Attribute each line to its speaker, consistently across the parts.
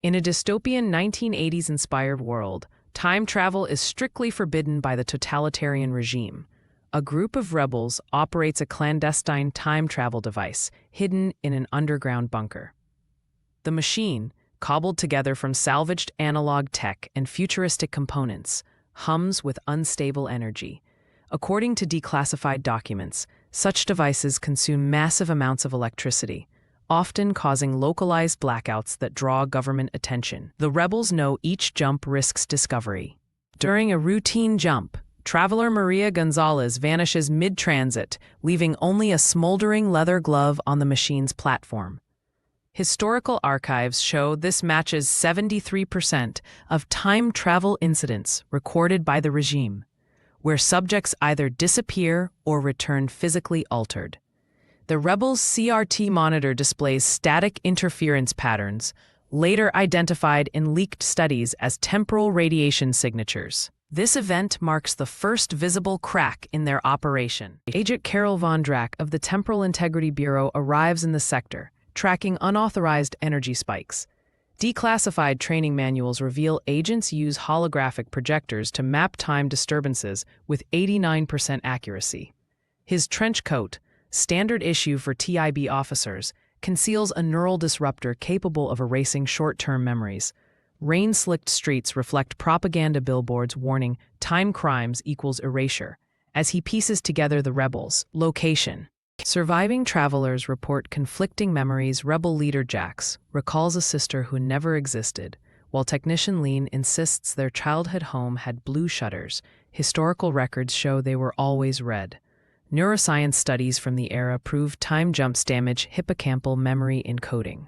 Speaker 1: In a dystopian 1980s-inspired world, time travel is strictly forbidden by the totalitarian regime. A group of rebels operates a clandestine time travel device hidden in an underground bunker. The machine, cobbled together from salvaged analog tech and futuristic components, hums with unstable energy. According to declassified documents, such devices consume massive amounts of electricity, often causing localized blackouts that draw government attention. The rebels know each jump risks discovery. During a routine jump, traveler Maria Gonzalez vanishes mid-transit, leaving only a smoldering leather glove on the machine's platform. Historical archives show this matches 73% of time travel incidents recorded by the regime, where subjects either disappear or return physically altered. The rebels' CRT monitor displays static interference patterns, later identified in leaked studies as temporal radiation signatures. This event marks the first visible crack in their operation. Agent Carol Von Drack of the Temporal Integrity Bureau arrives in the sector, tracking unauthorized energy spikes. Declassified training manuals reveal agents use holographic projectors to map time disturbances with 89% accuracy. His trench coat, standard issue for TIB officers, conceals a neural disruptor capable of erasing short-term memories. Rain-slicked streets reflect propaganda billboards warning time crimes equals erasure, as he pieces together the rebels' location. Surviving travelers report conflicting memories. Rebel leader Jax recalls a sister who never existed, while technician Lean insists their childhood home had blue shutters. Historical records show they were always red. Neuroscience studies from the era prove time jumps damage hippocampal memory encoding.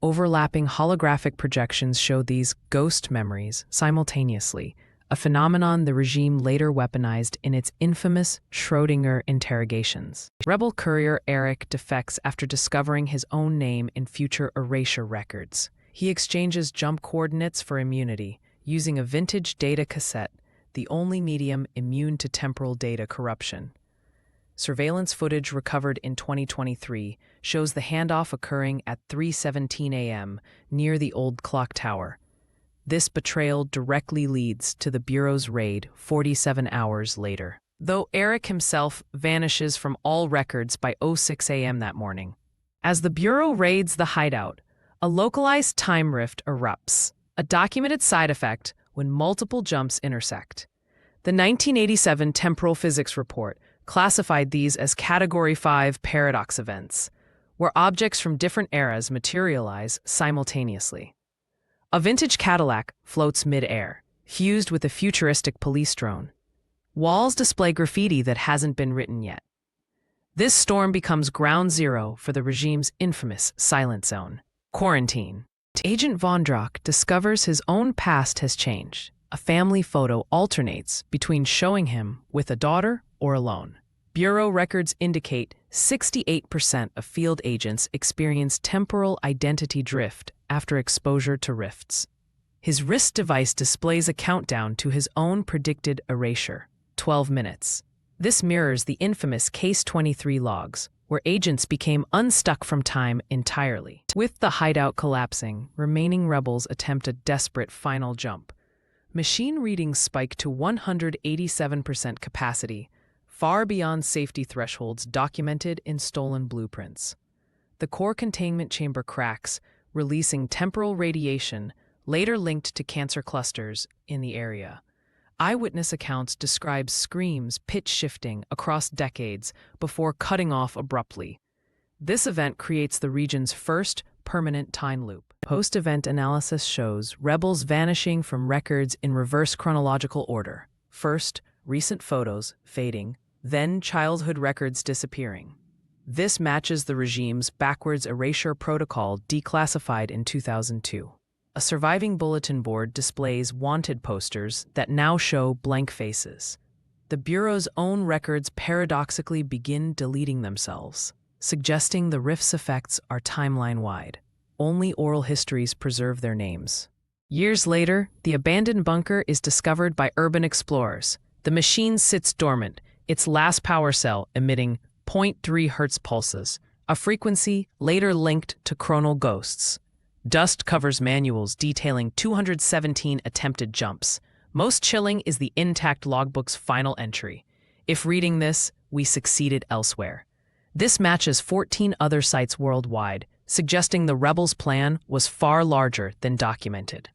Speaker 1: Overlapping holographic projections show these ghost memories simultaneously, a phenomenon the regime later weaponized in its infamous Schrödinger interrogations. Rebel courier Eric defects after discovering his own name in future erasure records. He exchanges jump coordinates for immunity, using a vintage data cassette, the only medium immune to temporal data corruption. Surveillance footage recovered in 2023 shows the handoff occurring at 3:17 a.m. near the old clock tower. This betrayal directly leads to the Bureau's raid 47 hours later, though Eric himself vanishes from all records by 06 a.m. that morning. As the Bureau raids the hideout, a localized time rift erupts, a documented side effect when multiple jumps intersect. The 1987 Temporal Physics Report classified these as Category 5 paradox events, where objects from different eras materialize simultaneously. A vintage Cadillac floats mid-air, fused with a futuristic police drone. Walls display graffiti that hasn't been written yet. This storm becomes ground zero for the regime's infamous silent zone, quarantine. Agent Von Drack discovers his own past has changed. A family photo alternates between showing him with a daughter or alone. Bureau records indicate 68% of field agents experience temporal identity drift after exposure to rifts. His wrist device displays a countdown to his own predicted erasure, 12 minutes. This mirrors the infamous Case 23 logs, where agents became unstuck from time entirely. With the hideout collapsing, remaining rebels attempt a desperate final jump. Machine readings spike to 187% capacity, far beyond safety thresholds documented in stolen blueprints. The core containment chamber cracks, releasing temporal radiation, later linked to cancer clusters in the area. Eyewitness accounts describe screams pitch-shifting across decades before cutting off abruptly. This event creates the region's first permanent time loop. Post-event analysis shows rebels vanishing from records in reverse chronological order. First, recent photos fading, then childhood records disappearing. This matches the regime's backwards erasure protocol declassified in 2002. A surviving bulletin board displays wanted posters that now show blank faces. The Bureau's own records paradoxically begin deleting themselves, suggesting the rift's effects are timeline-wide. Only oral histories preserve their names. Years later, the abandoned bunker is discovered by urban explorers. The machine sits dormant, its last power cell emitting 0.3 Hz pulses, a frequency later linked to chronal ghosts. Dust covers manuals detailing 217 attempted jumps. Most chilling is the intact logbook's final entry. If reading this, we succeeded elsewhere. This matches 14 other sites worldwide, suggesting the rebels' plan was far larger than documented.